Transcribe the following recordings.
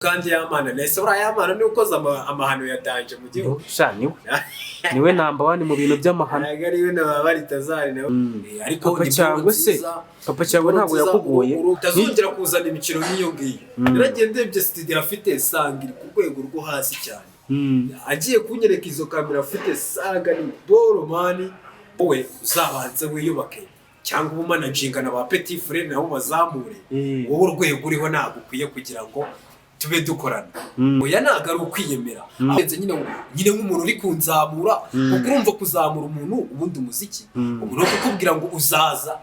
kandi yamana nese urayamana ni ukoza amahano yatanje mu gihugu shaniwe niwe number 1 mu bintu by'amahano ari we nabari tazari nawe ariko cyangwa se papa cyangwa ntabwo yakugoye utazongera kuzana imikino nk'iyo ngiyo biragende byo studio afite sangiri ku rwego rwo hasi cyane agiye kunyereka izo kamera afite sanga ni boro mani wowe uzabanze wiyubake cyangwa umanaginga na ba petit frère nabo bazamure wowe urwego uriho ntabwo ukwiye kugira ngo tube dukorana oya naga ari ukwiyemera ahenze nyine nk'umuntu uri kunzamura ukurumva kuzamura umuntu ubundi umuziki uburo kukubwira ngo uzaza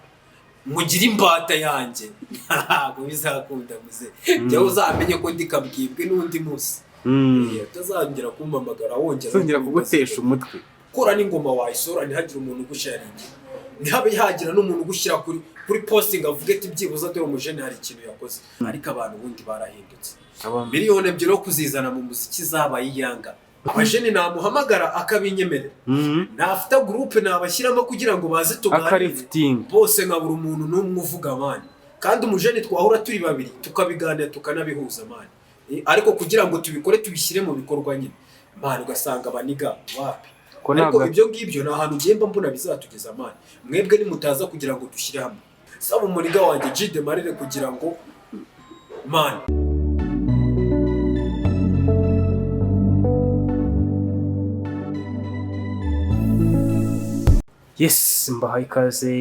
mugira imbata yanjye ntabwo bizakunda muze jya uzamenye ko ndikabwibwe n'undi munsi tazangira kumpamagara wongera kugutesha umutwe kora n'ingoma wayisora ntihagire umuntu ugusharinga ntihabe hagira n'umuntu ugushyira kuri posting avuga ati byibuza dore umujene hari ikintu yakoze ariko abantu bundi barahindutse miliyoni ebyiri yo kuzizana mu muziki zabaye iyanga abajene namuhamagara akabinyemerera nafite groupe nabashyiramo kugira ngo baze tuganire bose nkabura umuntu n'umwe uvuga amani kandi umujene twahura turi babiri tukabiganira tukanabihuza amani ariko kugira ngo tubikore tubishyire mu bikorwa nyine mani ugasanga baniga wapi ariko ibyo ngibyo na ahantu ugenda mbona bizatugeza amani mwebwe nimutaza kugira ngo dushyire hamwe saba umuniga wanjye Jide Marire kugira ngo mani yes mbahaye ikaze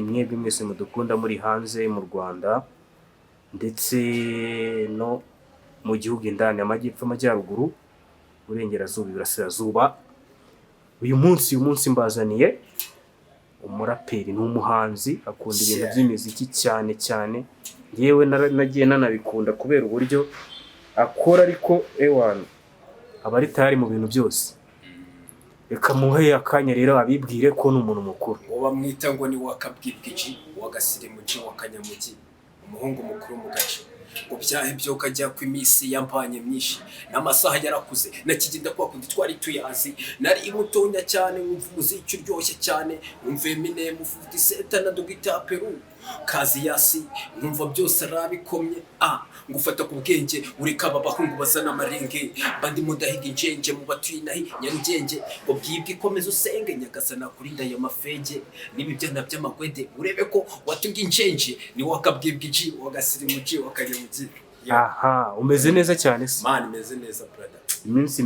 mwebwe mwese mudukunda muri hanze mu Rwanda ndetse no mu gihugu indani amajyepfo amajyaruguru burengerazuba iburasirazuba uyu munsi mbazaniye umuraperi n'umuhanzi akunda ibintu by'imiziki cyane yewe nagiye nanabikunda kubera uburyo akora ariko ewana abari tayari mu bintu byose reka muhe akanya rero abibwire ko ni umuntu mukuru bamwita ngo ni wakabwibwiji wagasirimuci wakanyamugi umuhungu mukuru mu gace ngo byahe byo kajya ku imisi yampanye myinshi n'amasaha yarakuze nakigenda kwa kundi twari tuyazi nari mutonya cyane umva umuziki uryoshye cyane umve Eminem uvuga Seta na Dogita Peru kazi yasi numva byose arabikomye ngufata ku bwenge ureka abahungu bazana amarenge bandi mudahiga injenje mu batuye nahi nyarugenge ngo byibwe komeza usenge nyagasana kuri ndaya mafege nibibyana by'amagwede urebe ko watunga injenje ni wakabwibwiji wagasirimuji wakanyamugi umeze neza cyane se man meze neza brother iminsi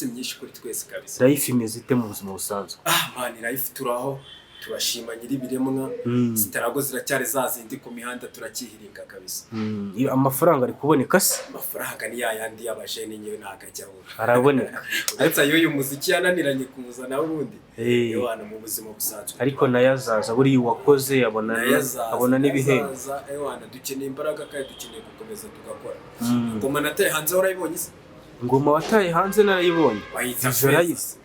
myinshi kuri twese kabisa life imeze ite mu buzima busanzwe man life turaho turashima nyiri biremwa zitarago ziracyari zazindi ku mihanda turakihiringa kabisa amafaranga ari kuboneka se amafaranga ni yayandi y'abajene nyewe nagajyaho araboneka ariko uyu muziki yananiranye kumuzana ubundi yohana mu buzima busanzwe ariko nayazaza buri wakoze abona n'ibihembo yohana dukeneye imbaraga kandi dukeneye gukomeza tugakora ngoma nataye hanze urayibonye se ngoma wataye hanze narayibonye Visualize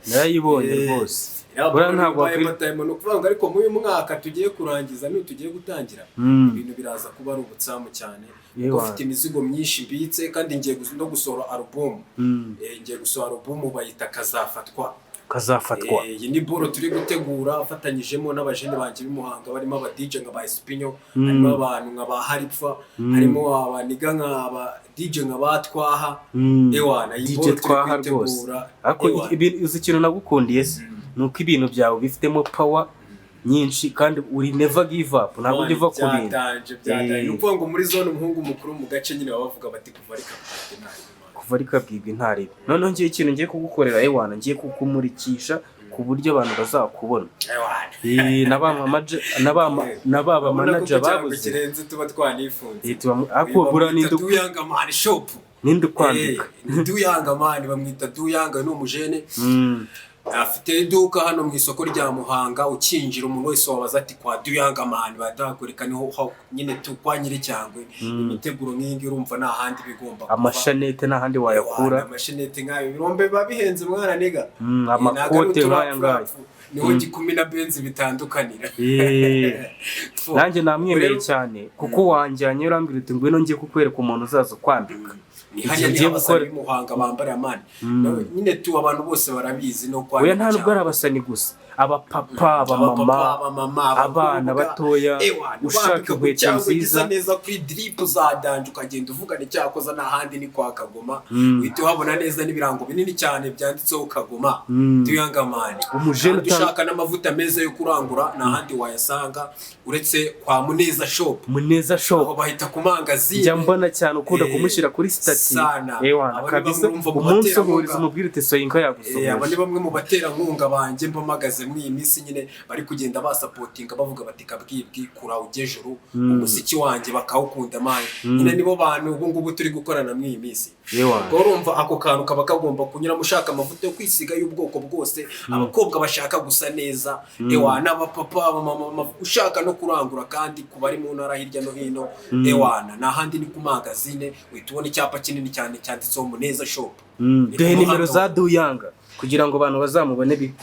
narayibonye rwose bora ntabwo wakwimatayemo no kuvanga ariko mu uyu mwaka tugiye kurangiza no tugiye gutangira ibintu biraza kuba ari ubutsamu cyane kuko ufite imizigo myinshi mbitse kandi ngiye no gusohora album ngiye gusohora album bayita kazafatwa iyi ni boro turi gutegura afatanyijemo n'abajene banje bimuhanga barimo aba DJ nka ba Espinyo harimo abantu nka ba Haripfa harimo abaniga nka aba DJ nka batwaha ewana iyi boro turi gutegura ariko uzi ikintu nagukundiye se nuko ibintu byawe bifitemo power nyinshi kandi uri never give up ntabwo uva ku bintu nuko ngo muri zone umuhungu mukuru mu gace nyine bavuga bati kuva rikabwibwa intare noneho ngiye ikintu ngiye kugukorera ewana ngiye kukumurikisha ku buryo abantu bazakubona nababa manager babuze kirenze tuba twanifunze ako bura Duyanga man shop ninde kwandika Duyanga man bamwita Duyanga no mujene afite iduka hano mu isoko rya Muhanga ukinjira umuntu wese wabaza ati kwa Duyanga man batakurika niho nyine tukwanyire cyangwe imiteguro nk'ingi urumva nta handi bigomba amashanete nta handi wayakura amashanete nkayo birombe babihenze mwana niga amakote nkaya niho gikumi na benzi bitandukanira nanjye namwemereye cyane kuko wanjyanye urambwira uti ngwino ngiye kukwereka umuntu uzaza kwambika Hanya ni abasani Muhanga bambara amani nyine tu abantu bose barabizi no kwa oya nta nubwo arabasani gusa abapapa abamama abana batoya ushaka inkweto nziza neza kuri drip za danje ukagenda uvuga ni cyakoza n'ahandi ni kwa Kagoma uhita uhabona neza n'ibirango binini cyane byanditseho Kagoma Duyangamani. Umujene ushaka n'amavuta meza yo kurangura n'ahandi wayasanga uretse kwa Muneza shop aho bahita ku mangazini njya mbona cyane ukunda kumushyira kuri stati ewana kabisa umunsi uhuriza umubwire uti soyinka yagusohoje. Aba ni bamwe mu batera nkunga banje mbamagaze muri iyi minsi nyine bari kugenda basapotinga bavuga bati kabwibwi kura ujejuru umuziki wanjye bakawukunda manje nyine nibo bantu ubu ngubu turi gukorana muri iyi minsi. Ubwo urumva ako kantu kaba kagomba kunyura mushaka amavuta yo kwisiga y'ubwoko bwose abakobwa bashaka gusa neza ewana abapapa abamama ushaka no kurangura kandi kubari mu ntara hirya no hino ewana n'ahandi ni ku magazine uhita ubona icyapa kinini cyane cyanditseho Muneza shop. Duhe nimero za Duyanga kugira ngo abantu bazamubone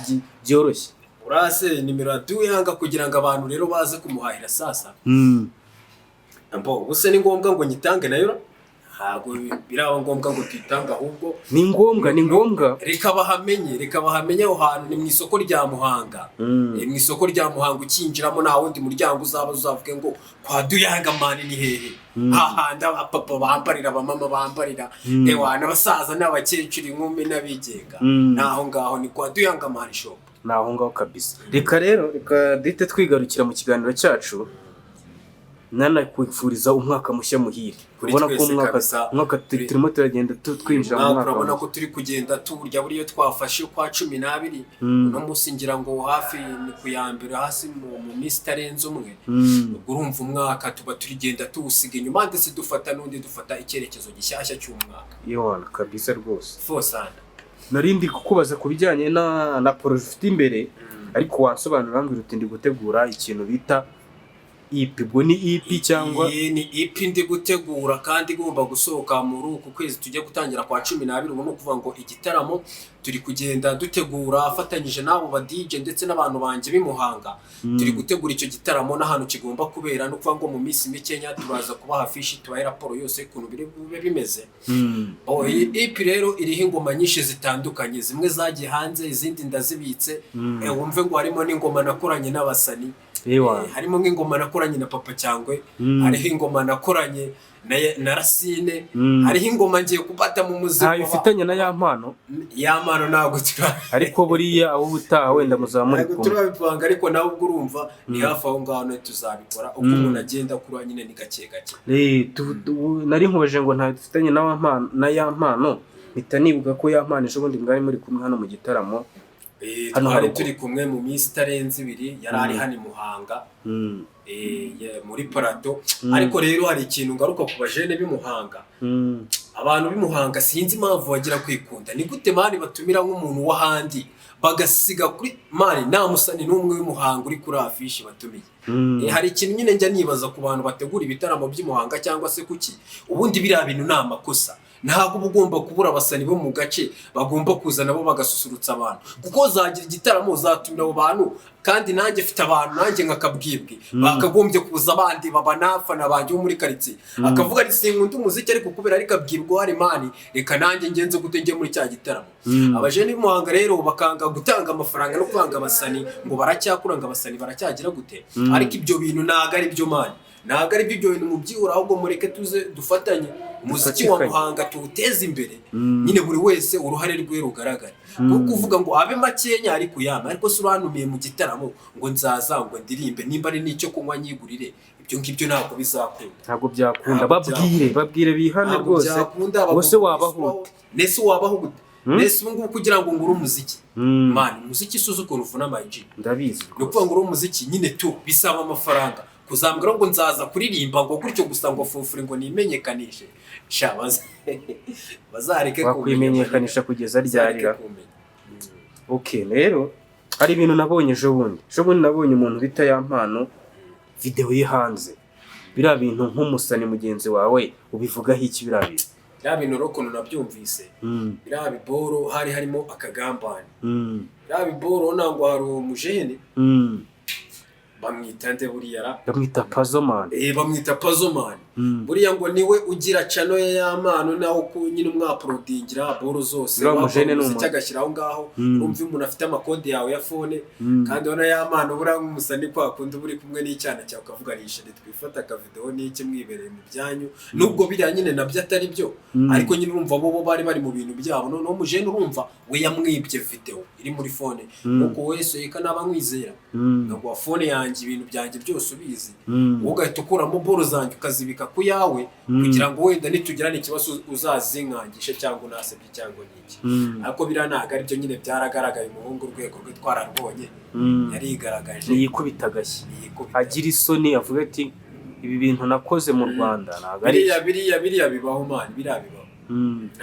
byoroshye. Urase nimero ya Duyanga kugira ngo abantu rero baze kumuhahira sasa. Ambo ubuse ni ngombwa ngo nyitange nayo ntago biraba ngombwa ngo twitanga ahubwo ni ngombwa reka bahamenye aho hantu ni mu isoko rya Muhanga. Mu isoko rya Muhanga ukinjiramo nta wundi muryango uzavuge ngo kwa Duyangamani ni hehe hahanda abapapa bambarira abamama bambarira ewana abasaza n'abakecuru inkumi n'abigenga naho ngaho ni kwa Duyangamani shop naho ngaho kabisa. Reka dite twigarukira mu kiganiro cyacu nana kwifuriza umwaka mushya muhire. Ubona ko umwaka turimo turagenda twinjira mu mwaka. Urabona ko turi kugenda turya buriyo twafashe kwa 12 no musingira ngo hafi ni kuyambira hasi mu minsi tarenze umwe. Urumva umwaka tuba turigenda tuwusiga inyuma ndetse dufata n'undi dufata icyerekezo gishyashya cy'umwaka. Yona kabisa rwose. Fosana. Narindi kukubaza kubijyanye na project imbere ariko wansobanurira ngo uti ndi gutegura ikintu bita EP. Ubwo ni EP cyangwa ni EP ndi gutegura kandi igomba gusohoka muri uku kwezi tujye gutangira kwa 12. Ubu no kuvuga ngo igitaramo turi kugenda dutegura afatanyije nabo ba DJ ndetse n'abantu banje bimuhanga. Turi gutegura icyo gitaramo n'ahantu kigomba kubera no kuvuga ngo mu minsi mikenya turaza kubaha fishi tubaye raporo yose kuntu biri bimeze. EP rero iriho ingoma nyinshi zitandukanye zimwe zagiye hanze izindi ndazibitse. Wumve ngo harimo n'ingoma nakoranye n'abasani. Harimo nk'ingoma nakoranye na Papa Cyangwe, hariho ingoma nakoranye na Racine, hariho ingoma ngiye kubata mu muziki. Nta bifitanye na yampano ntabwo tura ariko buriya abo butaha wenda muzamuri kumwe turabipanga ariko nawe ubwo urumva ni hafi aho ngaho no tuzabikora uko umuntu agenda kuri nyine ni gake nari nkubaje ngo nta bifitanye na yampano mpita nibuka ko yampano ejo bundi mwari muri kumwe hano mu gitaramo. Hano hari turi kumwe mu minsi tarenze 2 yari ari hano Muhanga muri Parato. Ariko rero hari ikintu ngaruka ku bajene bimuhanga. Abantu bimuhanga sinzi impamvu bagira kwikunda ni gute mani batumira nk'umuntu wahandi bagasiga kuri mani nta musani n'umwe w'imuhanga uri kuri afishi batumiye. Hari ikintu nyine njya nibaza ku bantu bategura ibitaramo by'imuhanga cyangwa se kuki ubundi biriya bintu nta makosa. Ntabwo ugomba kubura abasani bo mu gace bagomba kuza nabo bagasusurutsa abantu kuko zagira igitaramo zatumira abo bantu kandi nanjye mfite abantu nanjye nkakabwibwi bakagombye kuza abandi babanafana banje muri quartier akavuga ari sinkunda umuziki ariko kubera ari kabwirwa hari mani reka nanjye ngenze gute ngiye muri cya gitaramo. Abajene b'imuhanga rero bakanga gutanga amafaranga no kwanga abasani ngo baracyakuranga abasani baracyagira gute ariko ibyo bintu naga ari byo mani naga ari byo bintu mu byihura ahubwo mureke tuze dufatanye umuziki wa Muhanga tuwuteze imbere nyine buri wese uruhare rwe rugaragara kuko kuvuga ngo abe makenya ariko yama ariko suranumiye mu gitaramo ngo nzaza ngo ndirimbe nimba ari nicyo kunywa nyigurire ibyo ngibyo ntabwo bizakunda ntabwo byakunda babwire bihane rwose wose wabaho gute nese ubu kugira ngo ngure umuziki man umuziki suzu ukuntu uvuna amaji ndabizi no kuvuga ngo umuziki nyine tu bisaba amafaranga kuzambwira ngo nzaza kuririmba ngo gutyo gusa ngo fufure ngo nimenyekanishe shabaza bazareke kwimenyekanisha kugeza ryarira. Okay rero hari ibintu nabonye ejo bundi nabonye umuntu bita yampano video ye hanze bira bintu nk'umusani mugenzi wawe ubivugaho iki birabizi bya bintu rokono nabyumvise bira biboro hari harimo akagambane bira biboro nango hari umujene bamwita nde buriya bamwita Pazoman bamwita Pazoman buriya ngo niwe ugira channel ya Yamano naho nyine umwaprodingira boro zose cyagashyira aho ngaho urumva umuntu afite amakode yawe ya phone kandi ona Yamano buriya nk'umusani kwakundi buri kumwe n'icyana cyawe ukavuganisha twifata ka video n'iki mwibereye mu byanyu nubwo biriya nyine nabyo atari byo ariko nyine urumva bo bari mu bintu byabo no mujene urumva we yamwibye video iri muri phone kuko wese yikanaba nkwizera ngo phone yanjye ibintu byanjye byose ubizi ugahita ukuramo boro zanjye ukazibika ku yawe kugira ngo wenda nitugirane ikibazo uzazinkangishe cyangwa unasebye cyangwa niki ariko biranaga ari byo nyine byaragaragaye umuhungu urwego rwe twararubonye yarigaragaje yikubitagashye agira isoni avuga ati ibi bintu nakoze mu Rwanda naga ari biriya bibaho man biriya bibaho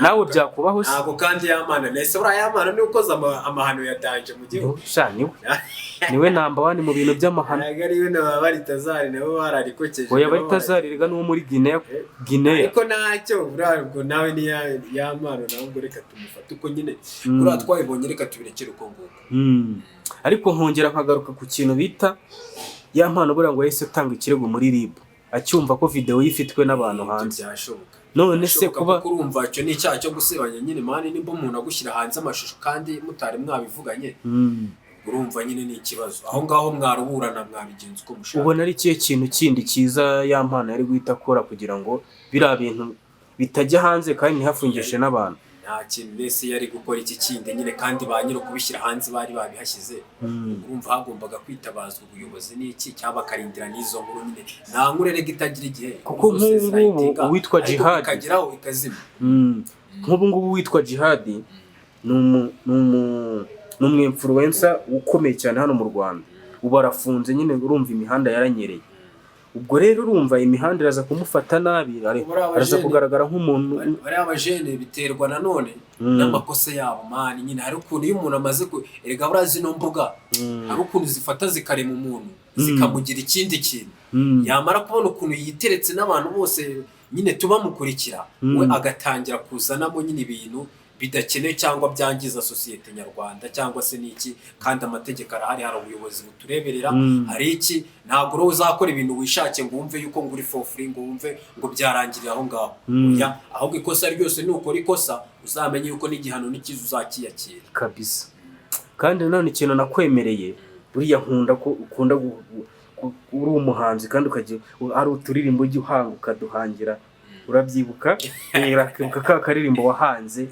nawe byakubaho se ntabwo kandi Yamana nese buriya Yamana ni ukoze amahano ya danje mu gihugu niwe number 1 mu bintu by'amahano ariwe n'abari Tazari nabo bararikokeje oya bari Tazari rega no muri Guinea ariko ntacyo buriya nawe ni Yamana nawe ngo reka tumufate uko nyine buriya twabibonye reka tubirekere uko nguko ariko nkongera nkagaruka ku kintu bita Yamana buriya ngo yahise atanga ikirego muri RIB acyumva ko video yifitwe n'abantu hanze byashoboka none se kuba kurumva cyo ni icyaha cyo gusebanya nyine mani nimba umuntu agushyira hanze amashusho kandi mutari mwabivuganye urumva nyine ni ikibazo aho ngaho mwaruburana mwabigenza uko mushaka ubona ari kiye kintu kindi cyiza Yamana yari guhita akora kugira ngo bira bintu bitajya hanze kandi ntihafungishe n'abantu nta kintu wese yari gukora iki kindi nyine kandi ba nyiro kubishyira hanze bari babihashyize urumva hagombaga kwitabazwa ubuyobozi n'iki cyaba karindira n'izo nkuru nyine nta nkurerega itagira igihe kuko nk'ubu witwa Jihad kagiraho ikazima nk'ubu ngubu witwa Jihad ni influencer ukomeye cyane hano mu Rwanda ubu arafunze nyine urumva imihanda yaranyereye ubwo rero urumva imihanda iraza kumufata nabi araza kugaragara nk'umuntu bari abajene biterwa nanone n'amakosa yabo mani nyine hari ukuntu iyo umuntu amaze erega burazi no mbuga hari ukuntu zifata zikarema umuntu zikamugira ikindi kintu yamara kubona ukuntu yiteretse n'abantu bose nyine tuba mukurikira we agatangira kuzanamo nyine ibintu bidakenewe cyangwa byangiza societe nyarwanda cyangwa se niki kandi amategeko arahari hari ubuyobozi butureberera hari iki ntabwo ro uzakora ibintu wishake ngo umve yuko nguri for free ngo umve ngo byarangirira aho ngaho ya ahubwo ikosa ryose ni ukora ikosa uzamenye yuko n'igihano n'ikizu uzakiyakira kabisa kandi none ikintu nakwemereye buriya nkunda ko ukunda uri umuhanzi kandi ukaje ari uturirimbo ujye uhanga ukaduhangira urabyibuka ka karirimbo wahanze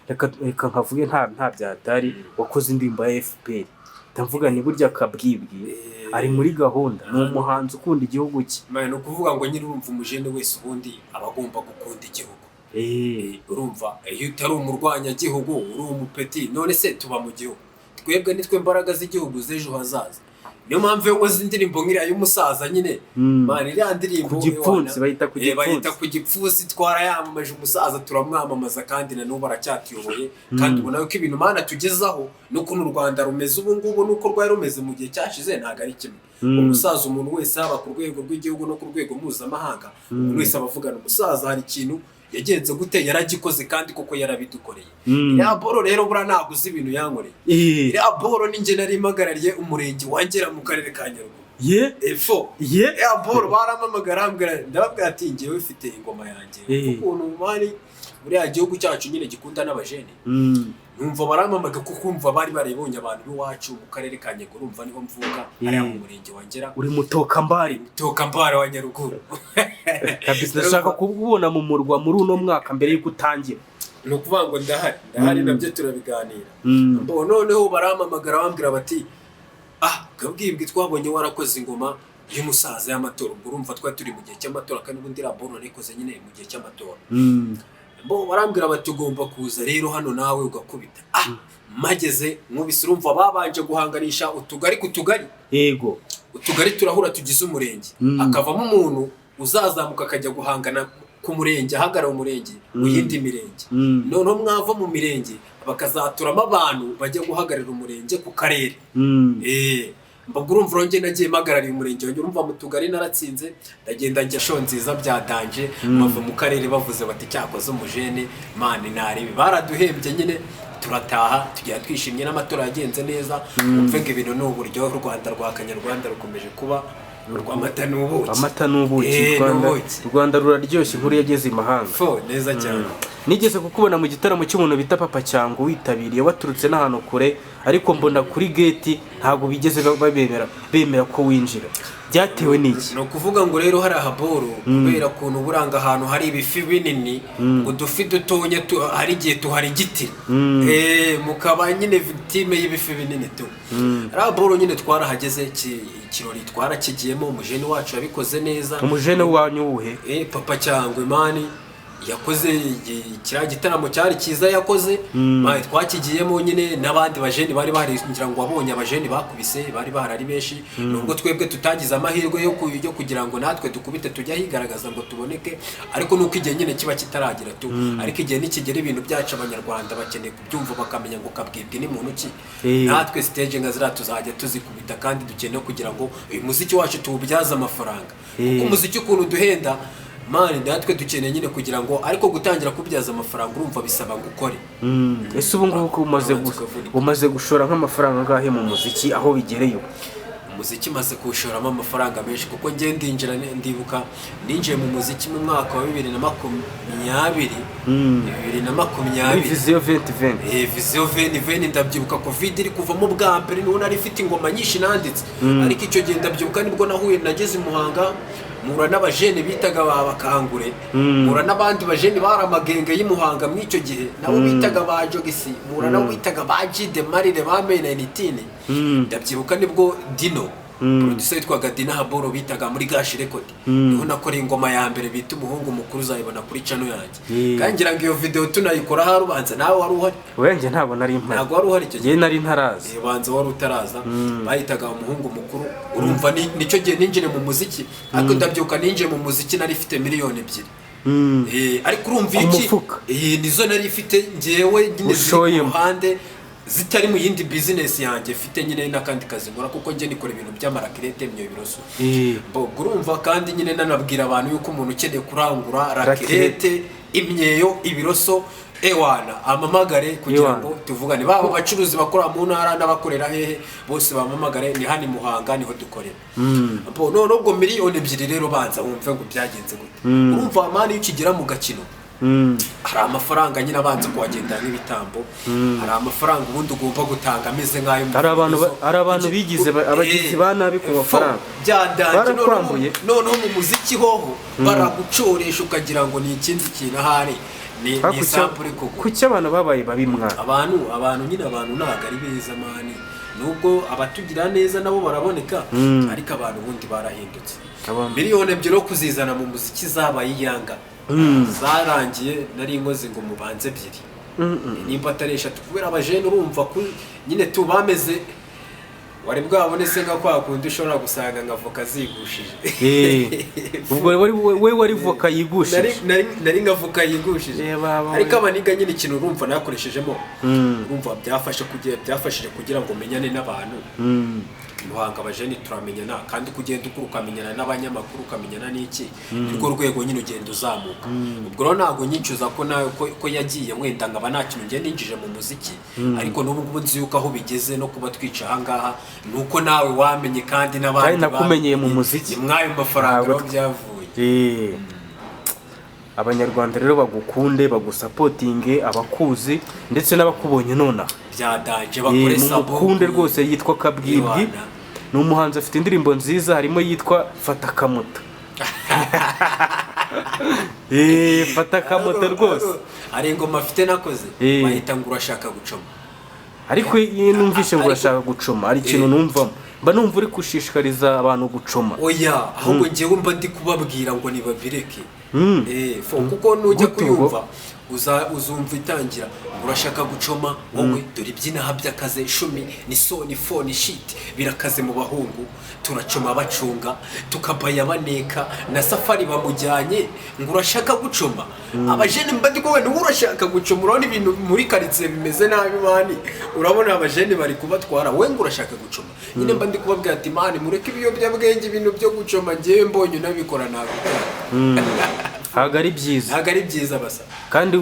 reka nkavuge nta byatari wakoze indirimbo ya FPR ndavuga ni burya kabwibwi ari muri gahunda ni umuhanzi ukunda igihugu cye no kuvuga ngo nyiri urumva umujene wese ubundi abagomba gukunda igihugu urumva iyo utari umurwanya gihugu uri umupeti none se tuba mu gihugu twebwe nitwe mbaraga z'igihugu z'ejo hazaza niyo mpamvu yo wazi indirimbo nk'iriya y'umusaza nyine mani iriya ndirimbo ku gipfunsi bayita ku gipfunsi twarayamamaje umusaza turamwamamaza kandi na n'ubu aracyatuyoboye kandi ubona yuko ibintu mana tugezaho n'ukuntu u Rwanda rumeze ubu ngubu n'uko rwari rumeze mu gihe cyashize ntabwo ari kimwe umusaza umuntu wese haba ku rwego rw'igihugu no ku rwego mpuzamahanga umuntu wese abavugana umusaza hari ikintu yagenze gute yaragikoze kandi koko yarabidukoreye ya boro rero bura naguze ibintu yankoreye ya boro ninjye nari magarariye umurenge wangera mu karere ka Nyaruguru ya boro baramamagara ndababwira ati ngewe ufite ingoma yanjye ukuntu mari buriya gihugu cyacu nyine gikunda n'abajene numva baramamaga kuko umva bari baribonye abantu b'iwacu mu karere ka Nyaruguru umva niho mvuga ari mu murenge wangera uri mutokambari wa Nyaruguru kabisa ndashaka kububona mu murwa muri uno mwaka mbere y'uko utangira no kuvuga ngo ndahari nabyo turabiganira noneho baramamagara bambwira bati kabwibwi twabonye warakoze ingoma y'umusaza y'amatora ubwo urumva turi mu gihe cy'amatora kandi ubundi raporo nikoze nyine mu gihe cy'amatora barambwira bati ugomba kuza rero hano nawe ugakubita mageze nkubise urumva babanje guhanganisha utugari ku tugari yego utugari turahura tugize umurenge akavamo umuntu uzazamuka akajya guhangana ku murenge ahagarara umurenge mu yindi mirenge noneho mwava mu mirenge bakazaturamo abantu bajya guhagarara umurenge ku karere mbagura urumva ronge nagiye magarariye umurenge wanjye urumva mu tugari naratsinze ndagenda njya sho nziza byadanje bava mu karere bavuze bati cyakoze umujene mani narebe baraduhembye nyine turataha tugiye twishimye n'amatora yagenze neza umve ngo ibintu ni uburyo u Rwanda rwa Kanyarwanda rukomeje kuba Rwamata n'ubuki. Amata n'ubuki. U Rwanda ruraryoshye, inkuru yageze imahanga. Neza cyane. Nigeze kukubona mu gitaramo cy'umuntu bita Papa Cyango witabiriye waturutse n'ahantu kure, ariko mbona kuri gate ntago bigeze bemera ko winjira. Byatewe n'iki? No kuvuga ngo rero hari ahaboro kubera kuntu buranga ahantu hari ibifi binini ngo dufi dutonye hari gihe tuhari giti. Mukaba nyine victime y'ibifi binini tu. Ari ahaboro nyine twarahageze ikirori twarakigiyemo, umujene wacu yabikoze neza. Umujene wanyu uwuhe? Papa Cyango Imani yakoze kiriya gitaramo cyari cyiza yakoze. Twakigiyemo nyine n'abandi bajeni bari ngira ngo wabonye abajeni bakubise bari bahari benshi, nubwo twebwe tutagize amahirwe yo kugira ngo natwe dukubite tujya higaragaza ngo tuboneke, ariko nuko igihe nyine kiba kitaragira tu. Ariko igihe nikigera ibintu byacu abanyarwanda bakeneye kubyumva bakamenya ngo kabwibwe ni muntu ki. Natwe stage nga zira tuzajya tuzikubita, kandi dukeneye kugira ngo uyu muziki wacu tuwubyaze amafaranga, kuko umuziki ukuntu duhenda mani natwe dukeneye nyine kugira ngo, ariko gutangira kubyaza amafaranga urumva bisaba ngo ukore. Ese ubu ngubu umaze gushora nk'amafaranga angahe mu muziki aho bigereye ubu? Umuziki maze kuwushoramo amafaranga menshi, kuko njye ndibuka ninjiye mu muziki mu mwaka wa 2020. Vision 2020. Vision 2020 ndabyibuka Covid iri kuvamo bwa mbere, none ari ifite ingoma nyinshi nanditse. Ariko icyo gihe ndabyibuka nibwo nahuye nageze i Muhanga, mura n'abajene bitaga babakangure, mura n'abandi bajene bari amagenge y'Imuhanga mw'icyo gihe nabo bitaga ba Jogisi, mura nabo bitaga ba Jide Marire ba Menenitine. Ndabyibuka nibwo Dino producer witwaga Dina Haboro bitaga muri Gashi Record, niho nakoreye ingoma ya mbere bita umuhungu mukuru, uzayibona kuri channel yanjye. Kandi ngira ngo iyo video tunayikora harubanza nawe wari uhari. Wenge ntabwo nari mpari. Ntabwo wari uhari icyo gihe. Nari ntaraza. Banza wari utaraza. Bahitaga umuhungu mukuru. Urumva nicyo gihe ninjire mu muziki, ariko ndabyuka ninjire mu muziki nari ifite miliyoni 2. Ariko urumva iki? Nizo nari ifite njyewe nyine ziri ku ruhande, zitari mu yindi business yanjye mfite nyine n'akandi kazi nkora, kuko njye nikora ibintu by'amarakirete myo ibiroso. Urumva kandi nyine nanabwira abantu yuko umuntu ukeneye kurangura rakirete, imyeyo, ibiroso, ewana amamagare kugira ngo tuvugane. Baba bacuruzi bakora mu ntara n'abakorera hehe bose bamamagare, ni hani Muhanga niho dukorera. None ubwo miliyoni 2 rero banza wumve ngo byagenze gute. Urumva amani ukigera mu gakino hari amafaranga nyine abanza kuwagenda nk'ibitambo, hari amafaranga ubundi ugomba gutanga ameze nk'ayo. Hari abantu bigize abagizi ba nabi ku mafaranga barakwambuye. Noneho mu muziki hoho baragucoresha ukagira ngo ni ikindi kintu ahari. Ni sample koko. Kuki abantu babaye babi mwana? Abantu nyine abantu ntago ari beza mani, nubwo abatugira neza nabo baraboneka, ariko abantu ubundi barahindutse. Miliyoni 2 kuzizana mu muziki zabaye iyanga. Zarangiye nari inkoze ngo mubanze 2. Nimba atari 3 kubera abajene urumva nyine tubameze wari bwabone se nka kwa kundi ushobora gusanga ngavoka zigushije. Ubwo we wari voka yigushije. Nari ngavoka yigushije. Ariko abaniga nyine ikintu urumva nakoreshejemo, urumva byafashije kugira ngo menyane n'abantu. Muhanga abajeni turamenyana, kandi kugenda ukamenyana n'abanyamakuru ukamenyana n'iki, nirwo rwego nyine ugenda uzamuka. Ubwo rero ntago nyincuza ko yagiye wenda ngaba nta kintu ngende ninjije mu muziki, ariko n'ubu ngubu nzi yuko aho bigeze no kuba twica ahangaha nuko nawe wamenye kandi n'abandi nakumenyeye mu muziki mwayo mafaranga byavuye. Abanyarwanda rero bagukunde, bagusapotinge, abakuzi ndetse n'abakubonye nona byadanje bakore sabo kunde rwose. Yitwa Kabwibwi, ni umuhanzi afite indirimbo nziza, harimo yitwa Fata Kamoto. Fata Kamoto rwose ari ingoma afite nakoze bahita ngo urashaka gucoma. Ariko numvishe ngo urashaka gucoma ari ikintu numvamo, mba numva uri gushishikariza abantu gucoma. Oya, ahubwo njyewe mba ndi kubabwira ngo nibabireke. Kuko nujya kuyumva uzumva itangira urashaka gucoma wowe dore ibyinaha by'akaze 10 ni soni phone shit birakaze mu bahungu, turacoma bacunga tukabaya baneka na safari bamujyanye ngo urashaka gucoma. Abajene mbandi ko wenda urashaka gucoma, urabona ibintu muri karitsiye bimeze nabi mani, urabona abajene bari kubatwara, we ngo urashaka gucoma. Nyine mbandi kubabwira ati mani mureke ibiyobyabwenge ibintu byo gucoma, ngiye mbonye nabikora nabi. ntabwo ari byiza, ntabwo ari byiza basa. kandi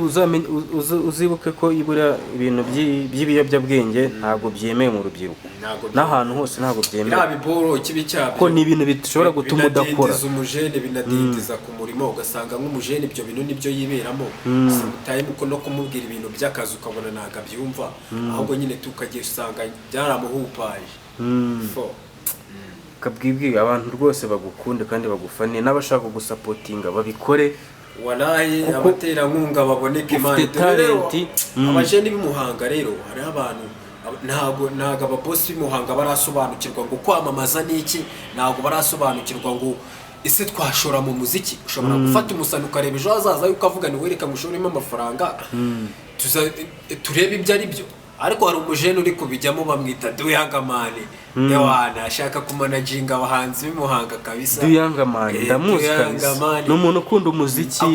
uzibuke ko ibura ibintu by'ibiyobyabwenge ntabwo byemewe mu rubyiruko n'ahantu hose, ntabwo byemewe. Nta biboro kibi cyabyo ko ni ibintu bishobora gutuma udakora. Binadindiza umujene, binadindiza ku murimo, ugasanga nk'umujene ibyo bintu nibyo yiberamo. Simutaye muko no kumubwira ibintu by'akazi ukabona ntabwo abyumva, ahubwo nyine tukagiye usanga byaramuhupaje. Kabwibwi abantu rwose bagukunde kandi bagufane, n'abashaka gusapotinga babikore. Walahi abatera nkunga baboneka Imana. Abajene b'imuhanga rero hari abantu ntago ababosi b'imuhanga barasobanukirwa ngo kwamamaza niki, ntago barasobanukirwa ngo ese twashora mu muziki. Ushobora gufata umusano ukareba ejo hazaza yuko avuga ni wereka ngushoremo amafaranga turebe ibyo ari byo. Ariko hari umujene uri kubijyamo bamwita Duyangamani. Ewana ashaka kumanaginga abahanzi b'imuhanga kabisa. Duyangamani ndamuzi kabisa. Ni umuntu ukunda umuziki,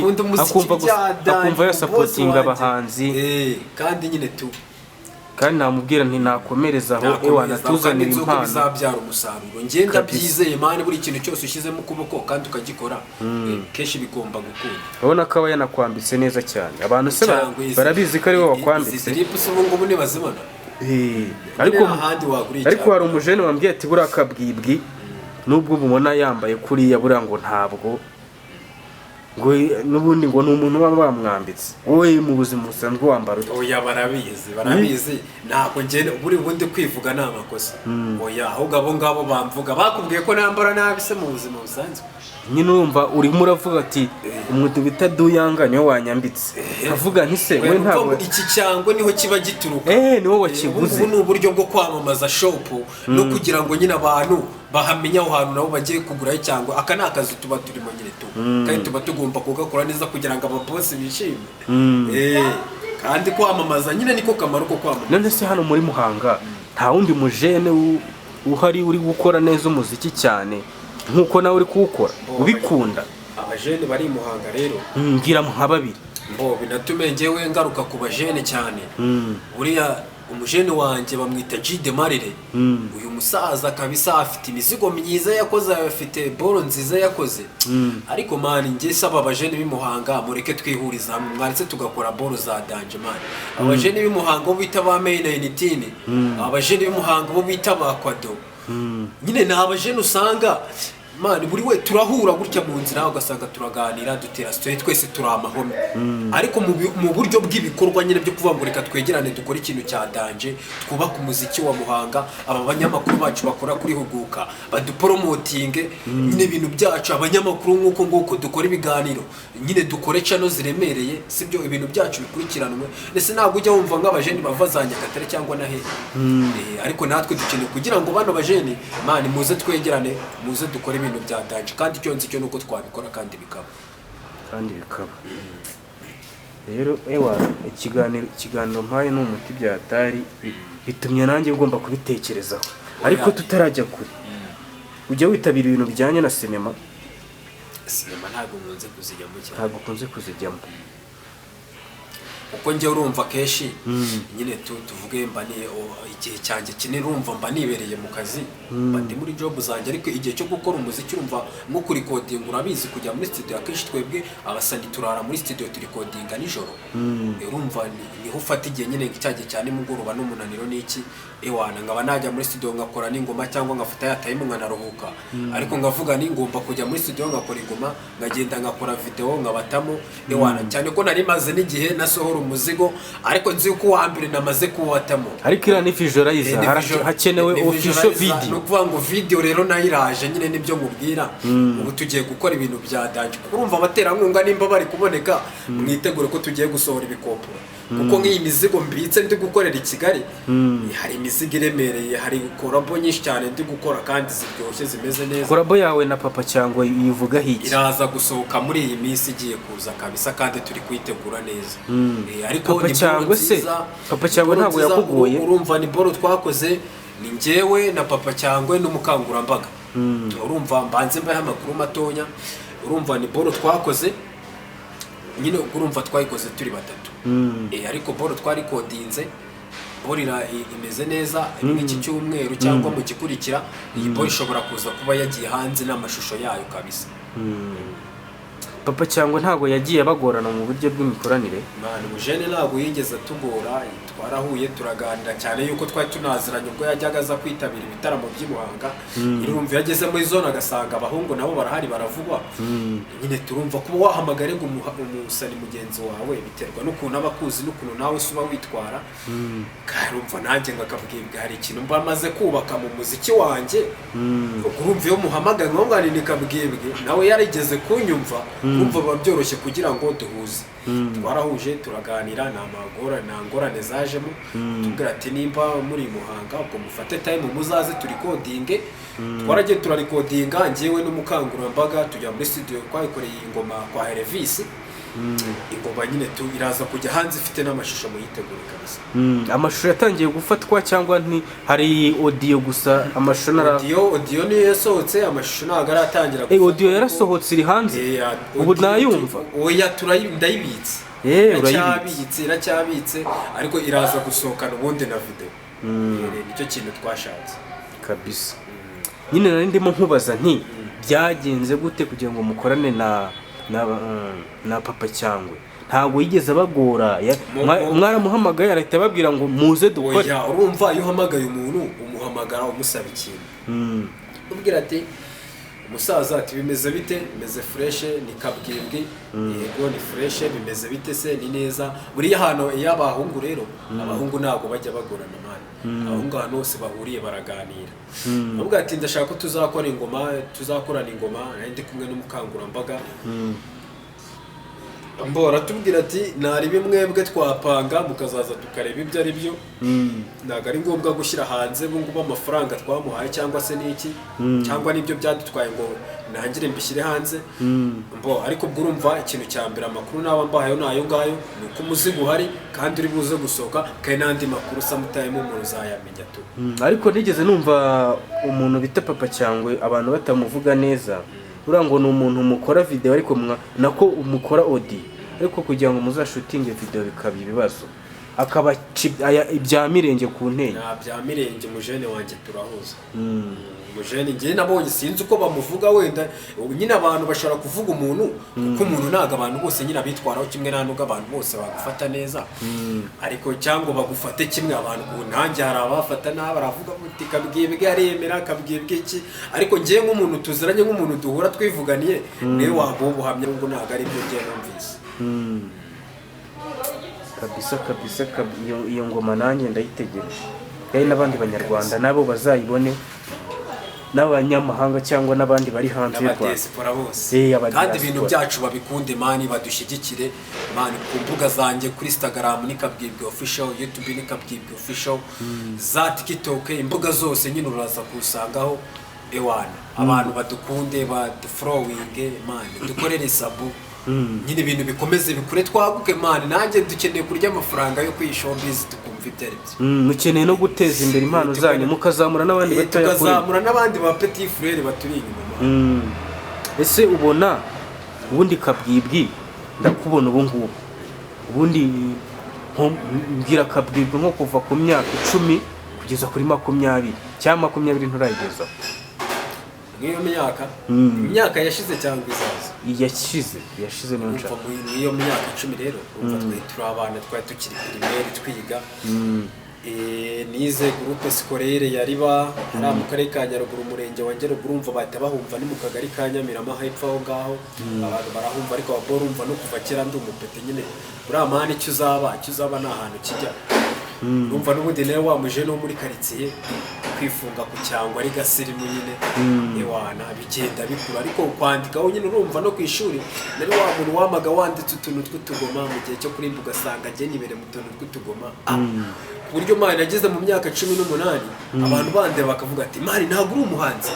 akumva yasapotinga abahanzi. Kandi nyine kandi namubwira nti nakomereza aho ewana tuzanira impano bizabyara umusaruro. Ngenda byizeye mani buri kintu cyose ushyizemo ukuboko kandi ukagikora keshi bigomba gukunda. Urabona ko aba yanakwambitse neza cyane. Abantu se barabizi ko ari wowe wakwambitse. Ubu ngubu ntibazibona. Ariko hari umujene wambwiye ati buriya Kabwibwi nubwo ubona yambaye kuriya buriya ngo ntabwo ngo nubundi ngo ni umuntu baba bamwambitse. Wowe mu buzima busanzwe wambara oya barabizi ntabwo ngene buri bundi kwivuga nta makosa. Oya ahubwo abo ngabo bamvuga bakubwiye ko nambara nabi se mu buzima busanzwe. Nyine urumva urimo uravuga ati umuntu bita Duyanga niwe wanyambitse. Avuga nti se we ntabwo iki cyango niho kiba gituruka. Niwo wakiguze. Ubu ni uburyo bwo kwamamaza shop no kugira ngo nyine abantu bahamenya aho hantu nabo bagiye kugurayo cyangwa aka nakazi tuba turimo nyine tu. Kandi tuba tugomba kugakora neza kugira ngo ababosi bishime. Kandi kwamamaza nyine niko kamaro ko kwamamaza. None se hano muri Muhanga nta wundi mujene uhari uri gukora neza umuziki cyane nkuko nawe uri kuwukora ubikunda? Abajene bari Muhanga rero ngira nka babiri binatume ngewe ngaruka ku bajene cyane. Uriya umujene wanjye bamwita Jide Marire. Uyu musaza kabisa afite imizigo myiza yakoze, afite boro nziza yakoze. Ariko mani ngiye saba abajene b'imuhanga mureke twihuriza hamwe, mwaretse tugakora boro za danje mani. Abajene b'imuhanga bo bita ba May 19, abajene b'imuhanga bo bita ba Kwado. Nyine na abajene usanga mani buri we turahura gutya mu nzira ugasanga turaganira dutera story twese turamahome. Ariko mu buryo bw'ibikorwa nyine byo kuvuga ngo reka twegerane dukora ikintu cya danje, twubaka umuziki wa Muhanga. Aba banyamakuru bacu bakora kuri Huguka badupromotinge nyine ibintu byacu, abanyamakuru nk'uko dukora ibiganiro nyine dukore channel ziremereye, sibyo ibintu byacu bikurikiranwe. Ndetse ntabwo ujya wumva nk'abajeni bavazanya Katare cyangwa nahe. Ariko natwe dukeneye kugira ngo bano bajeni mani muze twegerane, muze dukore ibintu bya danje, kandi icyo nzi cyo nuko twabikora kandi bikaba. Rero ikiganiro mpaye n'umuti byatari bitumye nanjye ugomba kubitekerezaho. Ariko tutarajya kure, ujya witabira ibintu bijyanye na sinema? Ntabwo nkunze kuzijyamo cyane. Ntabwo kunze kuzijyamo uko njye urumva keshi nyine tuvuge mba ni igihe cyanjye kinini urumva mba nibereye mu kazi, mba ndi muri job zanjye. Ariko igihe cyo gukora umuziki urumva nko kuri recording urabizi kujya muri studio akenshi twebwe abasani turara muri studio turi recordinga nijoro. Urumva niho ufata igihe nyine cyagiye cyane mugoroba n'umunaniro n'iki ewana ngaba najya muri studio ngakora n'ingoma cyangwa ngafata ya time nkanaruhuka. Ariko ngavuga ni ngomba kujya muri studio ngakora ingoma, ngagenda ngakora video ngabatamo ewana, cyane ko nari maze n'igihe nasohora umuzigo. Ariko nzi ko wambere namaze kuwatamo. Ariko ira ni visualizer hakenewe official video. No kuvuga ngo video rero nayiraje nyine nibyo mubwira. Ubu tugiye gukora ibintu bya danje. Urumva abaterankunga nimba bari kuboneka mwitegure ko tugiye gusohora ibikopo. Kuko nk'iyi mizigo mbitse ndi gukorera i Kigali, hari imizigo iremereye, hari korabo nyinshi cyane ndi gukora kandi ziryoshye zimeze neza. Korabo yawe na Papa Cyangwe yivuga hiki? Iraza gusohoka muri iyi minsi igiye kuza kabisa kandi turi kwitegura neza. Ariko Papa Cyangwe se Papa Cyangwe ntabwo yakugoye? Urumva ni boro twakoze ni njyewe na Papa Cyangwe n'umukangurambaga. Urumva mbanze mbaye amakuru matonya. Urumva ni boro twakoze nyine urumva twayikoze turi batatu. Ariko boro twari kodinze boro imeze neza. N'iki cyumweru cyangwa mu gikurikira iyi boro ishobora kuza kuba yagiye hanze n'amashusho yayo kabisa. papa cyangwa ntago yagiye bagorana mu buryo bw'imikoranire? Mani Mujene ntabwo yigeze atugora, twarahuye turaganira cyane yuko twari tunaziranye ubwo yajyaga aza kwitabira ibitaramo by'Imuhanga. Irumva yageze muri zone agasanga abahungu nabo barahari baravugwa. Nyine turumva kuba wahamagare ngo umusani mugenzi wawe biterwa n'ukuntu aba akuzi n'ukuntu nawe usuba witwara. Karumva nanjye ngakabwibwa hari ikintu mba maze kubaka mu muziki wanjye. Urumva iyo muhamagaye ngongane nikabwibwe nawe yarigeze kunyumva. Urumva babyoroshye kugira ngo duhuze. Twarahuje turaganira nta ngorane zajemo. Tubwira ati nimba muri Muhanga ubwo mufate time muzaze turikodinge. Twaragiye turarikodinga njyewe n'umukangurambaga tujya muri studio twayikoreye ingoma kwa Hervis. Ingoma nyine iraza kujya hanze ifite n'amashusho muyitegure kabisa. Amashusho yatangiye gufatwa cyangwa hari audio gusa? Amashusho audio niyo yasohotse, amashusho ntago aratangira gufatwa. Audio yarasohotse iri hanze ubu nayumva. Oya ndayibitse. Iracyabitse ariko iraza gusohokana ubundi na video. Nicyo kintu twashatse kabisa. Nyine nari ndimo nkubaza nti byagenze gute kugira ngo mukorane na papa cyangwa ntago yigeze bagora mwaramuhamagaye arahita babwira ngo muze dukore? Oya, urumva iyo uhamagaye umuntu umuhamagara umusaba ikintu. Ubwira ati umusaza ati bimeze bite? Bimeze fresh. Ni kabwibwi? Yego ni fresh. Bimeze bite se? Ni neza. Buriya hano y'abahungu rero abahungu ntago bajya bagorana mani. Abahungu hano bose bahuriye baraganira. Ubwo ati ndashaka ko tuzakorana ingoma nari ndi kumwe n'umukangurambaga. Mbora tubwira ati nari bimwebwe twapanga mukazaza tukareba ibyo ari byo. Ntago ari ngombwa gushyira hanze bunguba amafaranga twamuhaye cyangwa se niki cyangwa nibyo byadutwaye ngo nangire mbishyire hanze. Ariko ubwo urumva ikintu cya mbere amakuru naba mbahayo nayo ngayo nuko umuzigo uhari kandi uri buze gusohoka kandi n'andi makuru sometime umuntu uzayamenya tu. Ariko nigeze numva umuntu bita papa cyangwa abantu batamuvuga neza. Urango ni umuntu mukora video ariko nako umukora audio ariko kugira ngo muzashutinge video bikaba ibibazo akaba ibya mirenge ku ntege. Bya mirenge Mujene wanjye turahuza. Mujene ngiye nabonye sinzi uko bamuvuga wenda nyine abantu bashobora kuvuga umuntu kuko umuntu ntago abantu bose nyine abitwaraho kimwe ntanuga abantu bose bagufata neza. Ariko cyangwa bagufate kimwe abantu nanjye hari abafata baravuga muti kabwibwe aremera kabwibwe iki ariko ngiye nk'umuntu tuziranye nk'umuntu duhura twivuganiye niwe wabo buhamya ngo ntago ari byo ngiye numvise. Kabisa iyo ngoma nanjye ndayitegereje. Kandi n'abandi banyarwanda nabo bazayibone n'abanyamahanga cyangwa n'abandi bari hanze y'u Rwanda. Kandi ibintu byacu babikunde mani badushyigikire mani ku mbuga zanjye kuri Instagram ni Kabwibwe official, YouTube ni Kabwibwe official, za TikTok imbuga zose nyine uraza kusangaho ewana. Abantu badukunde badufollowinge mani dukorere sabu. Nyine ibintu bikomeze bikure twaguke mani nanjye dukeneye kurya amafaranga yo kwishombiza tukumva ibyo ari byo. Mukeneye no guteza imbere impano zanyu mukazamura n'abandi batoya kuri. Tukazamura n'abandi ba petit frère baturi inyuma. Ese ubona ubundi Kabwibwi ndakubona ubu ngubu ubundi mbwira Kabwibwi nko kuva ku myaka 10 kugeza kuri 20 cyangwa 20 nturayigezaho? Ngiyo imyaka yashize cyangwa izaza? Yashize no nshaka. Iyo myaka 10 rero umva turi abana twari tukiri primaire twiga. Nize groupe scolaire yariba hari mu karere ka Nyaruguru umurenge wa Nyaruguru urumva bahita bahumva ni mu kagari ka Nyamirama hepfo aho ngaho. Abantu barahumva ariko baborumva no kuva kera ndi umupete nyine buriya mani icyo uzaba nta hantu kijya. Urumva n'ubundi nawe wamuje no muri quartier kwifunga ku cyangwa ari gasirimu nyine ewana bigenda bikura ariko kwandikaho nyine urumva no kwishuri nari wa muntu wamaga wanditse utuntu tw'utugoma mu gihe cyo kuri mbuga sanga je nibere mu tuntu tw'utugoma ku buryo mani nageze mu myaka 18 abantu bande bakavuga ati mani ntago uri umuhanzi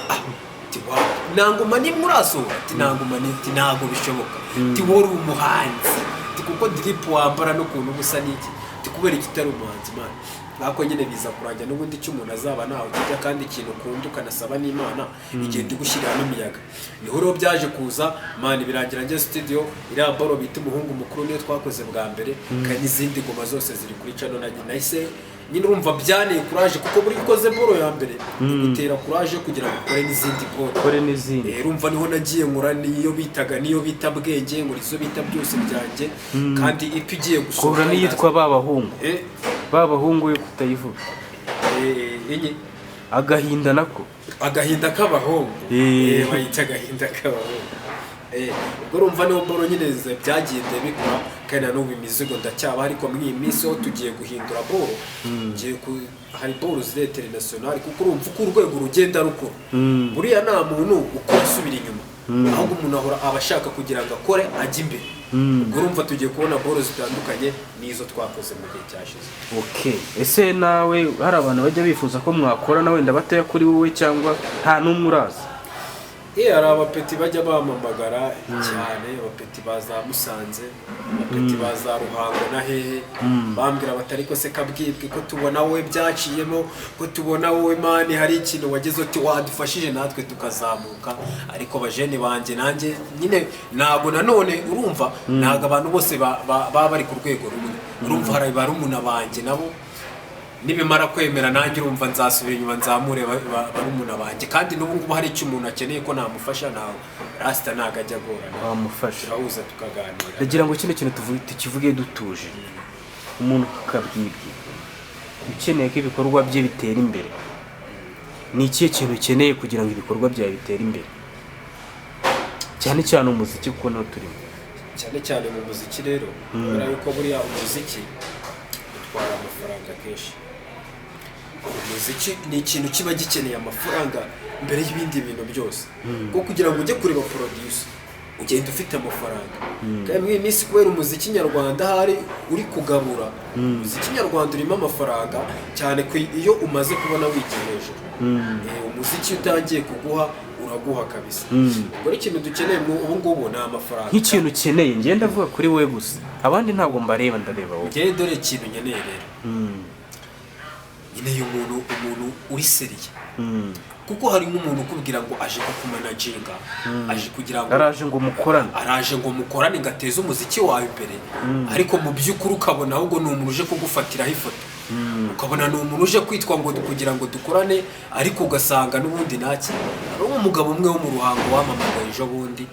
tiwa nangoma ni muraso ati nangoma ni ntago bishoboka ti wori umuhanzi ti kuko drip wambara no kuntu gusa niki ti kubera ikitari umuhanzi mani nako nyine biza kurangira n'ubundi icyo umuntu azaba naho kijya kandi ikintu ukunda ukanasaba n'Imana igenda igushyirira n'umuyaga. Niho rero byaje kuza mani birangira njye studio iriya baro bita umuhungu mukuru niyo twakoze bwa mbere kandi n'izindi ngoma zose ziri kuri channel nahise nyine urumva byaniye courage kuko buri ukoze boro ya mbere gutera courage kugira ngo ukore n'izindi boro kore n'izindi urumva niho nagiye nkura niyo bita bwenge muri zo bita byose byanjye kandi ipi giye gusohora niyitwa babahungu yo kutayivuga enye agahinda nako agahinda k'abahungu bayita agahinda k'abahungu ubwo urumva niho boro nyine byagiye bikora kandi n'ubu imizigo ndacyaba ariko muri iyi minsi ho tugiye guhindura boro hari boro ziri international kuko urumva uko urwego rugenda rukora buriya nta muntu ukora asubira inyuma ahubwo umuntu ahora abashaka kugira ngo akore ajye imbere. Ubwo urumva tugiye kubona boro zitandukanye n'izo twakoze mu gihe cyashize. Okay, ese nawe hari abantu bajya bifuza ko mwakora na wenda bataya kuri wowe cyangwa nta n'umwe uraza? Hari abapeti bajya bamamagara cyane, abapeti baza Musanze, abapeti baza Ruhango na hehe bambwira batari ko se kabwibwe ko tubona wowe byaciyemo, ko tubona wowe mani hari ikintu wageze uti wadufashije natwe tukazamuka, ariko bajene banje nanjye nyine ntabwo nanone urumva ntago abantu bose baba bari ku rwego rumwe. Urumva hari barumuna banje nabo nibimara kwemera nanjye urumva nzasubira inyuma nzamure barumuna banje kandi n'ubu ngubu hari icyo umuntu akeneye ko namufasha nawe rasta nagajya agorana wamufasha turahuza tukaganira. ndagira ngo kino kintu tukivuge dutuje umuntu kabwibwe ukeneye ko ibikorwa bye bitera imbere ni ikihe kintu ukeneye kugira ngo ibikorwa byawe bitere imbere cyane cyane umuziki kuko no turimo cyane mu muziki rero kubera yuko buriya umuziki utwara amafaranga kenshi. Umuziki ni ikintu kiba gikeneye amafaranga mbere y'ibindi bintu byose kuko kugira ngo ujye kureba producer ugenda ufite amafaranga kandi muri iyi minsi kubera umuziki nyarwanda hari uri kugabura umuziki nyarwanda urimo amafaranga cyane ko iyo umaze kubona wigiye hejuru umuziki utangiye kuguha uraguha kabisa. Ubwo ikintu dukeneye ubu ngubu ni amafaranga. Nk'ikintu ukeneye ngenda avuga kuri we gusa abandi ntabwo mbareba ndareba wowe. Ngiye dore ikintu nkeneye rero nyine umuntu uri seriye kuko hari nk'umuntu ukubwira ngo aje kukumanaginga aje kugira ngo araje ngo mukorane ngateze umuziki wawe imbere ariko mu by'ukuri ukabona ahubwo ni umuntu uje kugufatiraho ifoto ukabona ni umuntu uje kwitwa ngo kugira ngo dukorane ariko ugasanga n'ubundi naki ari umugabo umwe wo mu Ruhango wamamagaye ejo bundi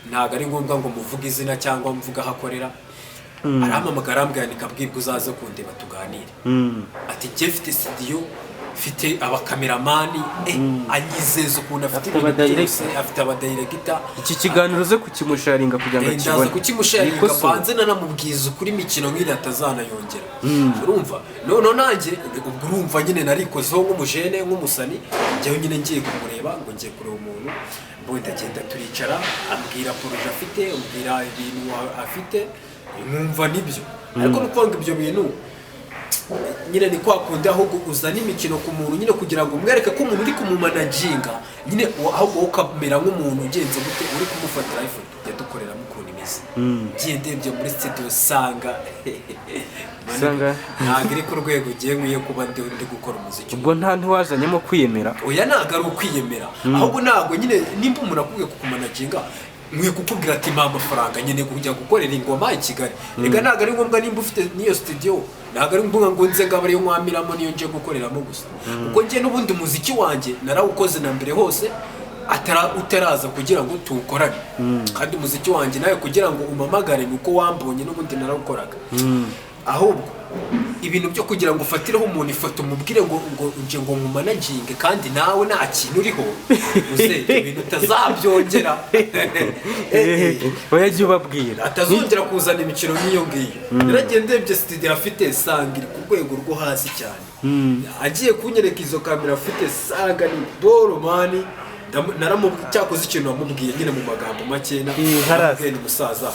ntago ari ngombwa ngo muvuge izina cyangwa mvuga aho akorera aramamagara ambwira ni kabwibwe uzaze kundeba tuganire ati njye mfite studio mfite abakameramani anyizeza ukuntu afite ibintu byose afite abadirector iki kiganiro ze kukimusharinga kugira ngo ndaza kukimusharinga banze nanamubwiza ukuri imikino nk'iri atazanayongera urumva none nanjye urumva nyine narikozeho nk'umujene nk'umusani njyewe nyine ngiye kumureba ngo ngiye kureba umuntu mbonye agenda turicara ambwira projet afite ambwira ibintu afite numva nibyo ariko nukwanga ibyo bintu nyine ni kwa kundi ahubwo uzana imikino ku muntu nyine kugira ngo umwereke ko umuntu uri kumumanaginga nyine ahubwo ukamera nk'umuntu ugenze gute uri kumufatira ifoto yadukorera mukuru imizi ngiye ndebye muri studio sanga ntabwo iri ku rwego ugiye nkwiye kuba ndi gukora umuziki. Ubwo nta ntiwazanyemo kwiyemera oya ntabwo ari ukwiyemera ahubwo ntabwo nyine nimba umuntu akubwiye kukumanaginga nkwiye kukubwira ati mpa amafaranga nyine kujya gukorera ingoma i Kigali rega ntabwo ari ngombwa nimba ufite n'iyo studio ntabwo ari ngombwa ngo nze ngaba ariyo nkwamiramo niyo nje gukoreramo gusa kuko njye n'ubundi umuziki wanjye narawukoze na mbere hose utaraza kugira ngo tuwukorane kandi umuziki wanjye nawe kugira ngo umamagare nuko wambonye n'ubundi narawukoraga ahubwo ibintu byo kugira ngo ufatireho umuntu ifoto mubwire ngo nje ngo mumanaginge kandi nawe nta kintu uriho uze ibintu utazabyongera oyagiye ubabwira atazongera kuzana imikino nk'iyo ngiyo naragiye ndebye studio afite sanga iri ku rwego rwo hasi cyane agiye kunyereka izo kamera afite sanga ni boro mani cyakoze ikintu wamubwiye nyine mu magambo makeya ni musaza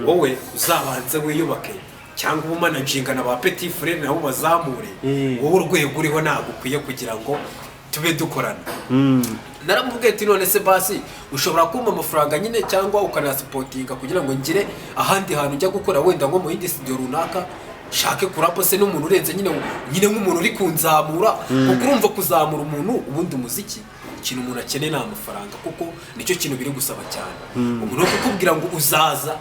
wowe uzabanze wiyubake cyangwa umanaginga na ba petit frère nabo bazamure wowe urwego uriho ntabwo ukwiye kugira ngo tube dukorana. Naramubwiye ati none se basi ushobora kumpa amafaranga nyine cyangwa ukanasipotinga kugira ngo ngire ahandi hantu njya gukora wenda ngo mu yindi studio runaka shake kurapa se n'umuntu urenze nyine nk'umuntu uri kunzamura kuko urumva kuzamura umuntu ubundi umuziki ikintu umuntu akeneye ni amafaranga kuko nicyo kintu biri gusaba cyane umuntu wo kukubwira ngo uzaza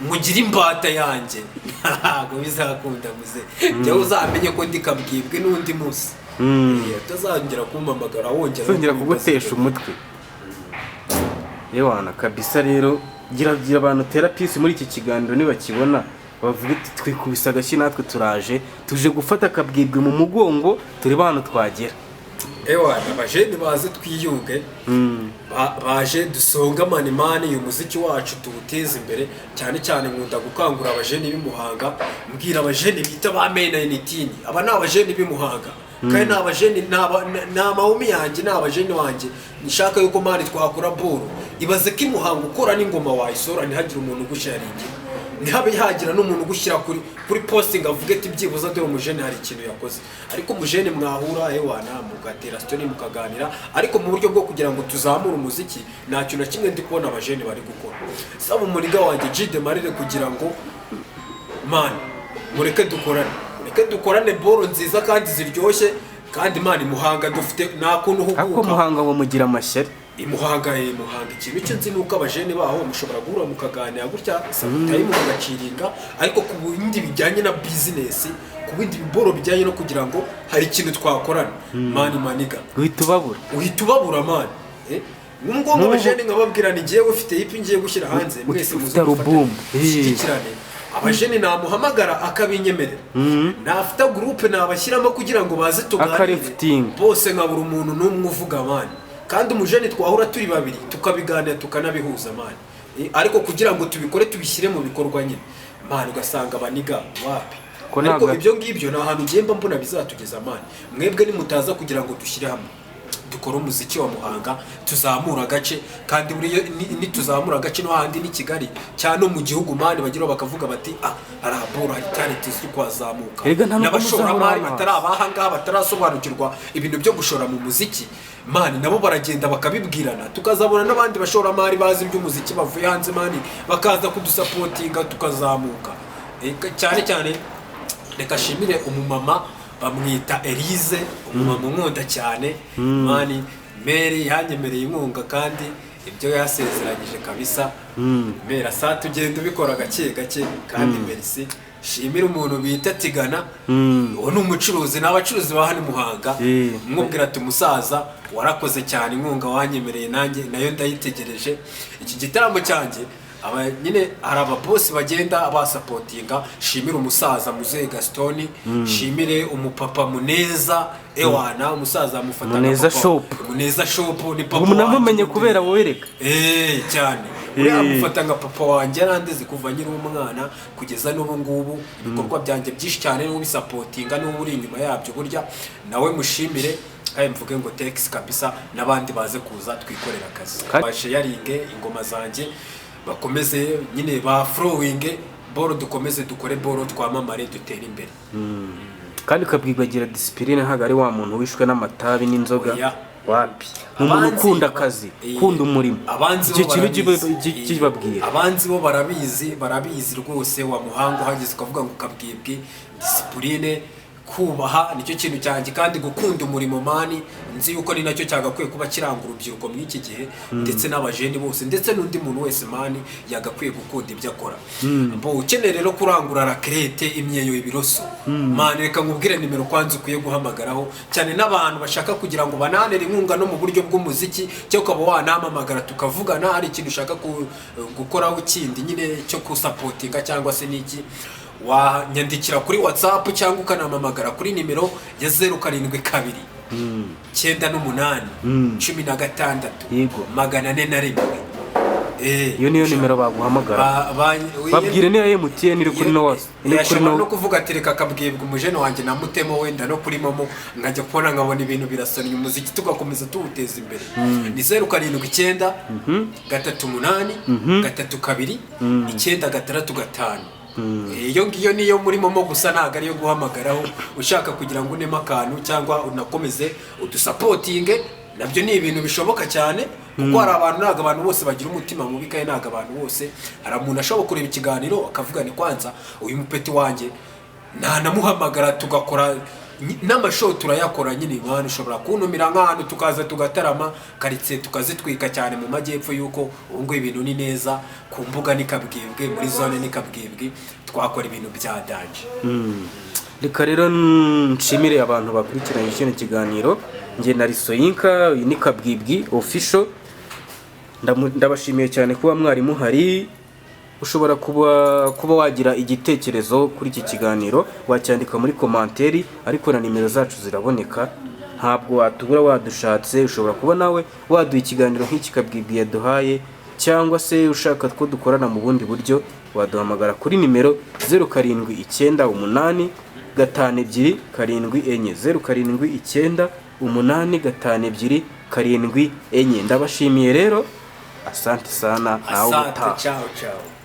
mugire imbata yanjye ntabwo bizakunda muze jya uzamenye ko ndi kabwibwe n'undi munsi atazongera kumpamagara wongera kugutesha umutwe yewana kabisa rero gira abantu therapist muri iki kiganiro nibakibona bavuga ati twikubisa agashyi natwe tuje gufata akabwibwe mu mugongo turi bantu twagera abajene baze twiyunge baje dusonga manimani uyu muziki wacu tuwuteze imbere cyane cyane nkunda gukangura abajene b'imuhanga mbwira abajene bita ba Men19 aba ni abajene b'imuhanga kandi ni abajene ni amahumi yanjye ni abajene wanjye nishaka yuko mani twakora boro ibaze ko imuhanga ukora n'ingoma wayisora ntihagire umuntu ugusharingira ntihabe hagira n'umuntu ugushyira kuri posting avuga ati byibuza dore umujene hari ikintu yakoze ariko umujene mwahura ewana mugatera story mukaganira ariko mu buryo bwo kugira ngo tuzamure umuziki nta kintu na kimwe ndi kubona abajene bari gukora saba umuriga wanjye Jide Marire kugira ngo man mureke dukorane boro nziza kandi ziryoshye kandi man Muhanga dufite nta kuntu huguka ako Muhanga wo mugira amashyari Muhanga ikintu cyo nzi nuko abajene baho mushobora guhura mukaganira gutya samutayi mugaciringa ariko ku bindi bijyanye na business ku bindi biboro bijyanye no kugira ngo hari ikintu twakorana maniga uhita ubabura man nubwo mu bajene nkababwira ni giye ufite yipi ngiye gushyira hanze mwese muzikirane abajene namuhamagara akabinyemerera nafita groupe nabashyiramo kugira ngo baze tuganire bose nkabura umuntu n'umwe uvuga man kandi umujene twahura turi babiri tukabiganira tukanabihuza man ariko kugira ngo tubikore tubishyire mu bikorwa nyine man ugasanga abaniga wapi ariko ibyo ngibyo na hantu ngemba mbona bizatugeza man mwebwe nimutaza kugira ngo dushyire hamwe dukora umuziki wa Muhanga tuzamura agace kandi ni tuzamura agace no handi ni Kigali cyane mu gihugu man bagira bakavuga bati arabura hari talent ziri kwazamuka n'abashoramari batarabaha batarasobanukirwa ibintu byo gushora mu muziki man nabo baragenda bakabibwirana tukazabona n'abandi bashoramari bazi by'umuziki bavuye hanze man bakaza kudusapotinga tukazamuka cyane reka shimire umumama bamwita Elise umumama nkunda cyane mani Mary yanyemereye inkunga kandi ibyo yasezeranyije kabisa Mera saa tugenda ubikora gake kandi merci shimira umuntu bita Tigana uwo ni umucuruzi n'abacuruzi ba hano Muhanga mwubwira ati umusaza warakoze cyane inkunga wanyemereye nanjye nayo ndayitegereje iki gitaramo cyanjye aba nyine hari ababosi bagenda basapotinga shimira umusaza Muzehe Gaston shimire umupapa Muneza ewana umusaza amufata Muneza shop ni papa umuntu kubera wowereka cyane amufata nka papa wanjye arandeze kuva nyiri umwana kugeza n'ubu ngubu ibikorwa byanjye byinshi cyane no bisapotinga n'ubu uri inyuma yabyo burya nawe mushimire kandi mvuge ngo tex kabisa nabandi baze kuza twikorera akazi bashe yaringe ingoma zanjye bakomeze nyine ba flowing boro dukomeze dukore boro twamamare dutera imbere kandi ukabwibagira discipline ntago ari wa muntu wishwe n'amatabi n'inzoga wapi umuntu ukunda akazi ukunda umurimo icyo kintu kibabwira abanzi bo barabizi rwose wa Muhanga uhageze ukavuga ngo ukabwibwe discipline kubaha nicyo kintu cyanjye kandi gukunda umurimo mani nzi yuko ni nacyo cyagakwiye kuba kiranga urubyiruko muri iki gihe ndetse n'abajeni bose ndetse n'undi muntu wese mani yagakwiye gukunda ibyo akora mbo ukeneye rero kurangura rakrete imyeyo ibiroso mani reka nkubwire nimero kwanza ukwiye guhamagaraho cyane n'abantu bashaka kugira ngo bananere inkunga no mu buryo bw'umuziki cyo ukaba wanamamagara tukavugana hari ikintu ushaka gukoraho ikindi nyine cyo kusapotinga cyangwa se n'iki wanyandikira kuri WhatsApp cyangwa ukanamamagara kuri nimero ya 072 98 16 401 iyo niyo nimero baguhamagara babwire niyo MTN iri kuri no no kuvuga ati reka kabwibwa umujene wanjye na mutemo wenda no kuri momo nkajya kubona nkabona ibintu birasonye umuziki tugakomeza tuwuteza imbere ni 079 38 32 965 iyo ngiyo niyo muri momo gusa ntago ariyo guhamagaraho ushaka kugira ngo uneme akantu cyangwa unakomeze udusapotinge nabyo ni ibintu bishoboka cyane kuko hari abantu bose bagira umutima mubi kandi ntago abantu bose hari umuntu ashobora kureba ikiganiro akavuga ni kwanza uyu mupeti wanjye namuhamagara tugakora n'amashow turayakora nyine mwana ushobora kuntumira nk'ahantu tukaza tugatarama karitsiye tukazitwika cyane mu majyepfo yuko ubu ngubu ibintu ni neza ku mbuga ni Kabwibwi muri zone ni Kabwibwi twakora ibintu bya danje. Reka rero nshimire abantu bakurikiranye kino kiganiro nge na Soyinka ni Kabwibwi official ndabashimiye cyane kuba mwari muhari. Ushobora kuba wagira igitekerezo kuri iki kiganiro wacyandika muri komanteri ariko na nimero zacu ziraboneka ntabwo watubura wadushatse. Ushobora kuba nawe waduha ikiganiro nk'iki Kabwibwi yaduhaye cyangwa se ushaka ko dukorana mu bundi buryo waduhamagara kuri nimero 0798 52 74 0798 52 74. Ndabashimiye rero, asante sana, nawe utaha. Ciao ciao.